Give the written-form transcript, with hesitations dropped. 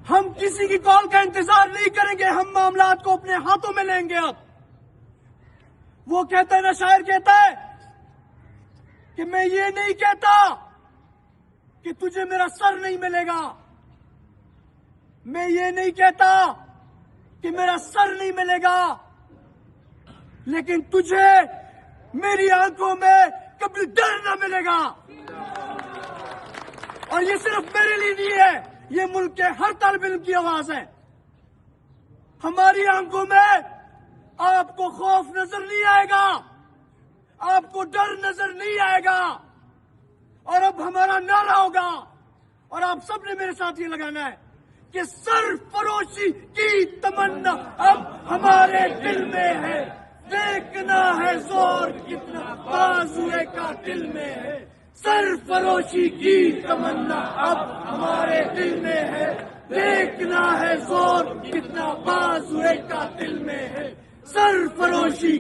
ہم کسی کی کال کا انتظار نہیں کریں گے، ہم معاملات کو اپنے ہاتھوں میں لیں گے۔ اب وہ کہتا ہے نا، شاعر کہتا ہے کہ میں یہ نہیں کہتا کہ تجھے میرا سر نہیں ملے گا، میں یہ نہیں کہتا کہ میرا سر نہیں ملے گا، لیکن تجھے میری آنکھوں میں کبھی ڈر نہ ملے گا۔ اور یہ صرف میرے لیے نہیں ہے، یہ ملک کے ہر طالب علم کی آواز ہے۔ ہماری آنکھوں میں آپ کو خوف نظر نہیں آئے گا، آپ کو ڈر نظر نہیں آئے گا، اور اب ہمارا نعرہ ہوگا، اور آپ سب نے میرے ساتھ یہ لگانا ہے کہ سر فروشی کی تمنا اب ہمارے دل میں ہے، دیکھنا ہے زور کتنا بازوئے کا دل میں ہے۔ سر فروشی کی تمنا اب ہمارے دل میں ہے، دیکھنا ہے زور کتنا بازوئے کا دل میں ہے۔ سر فروشی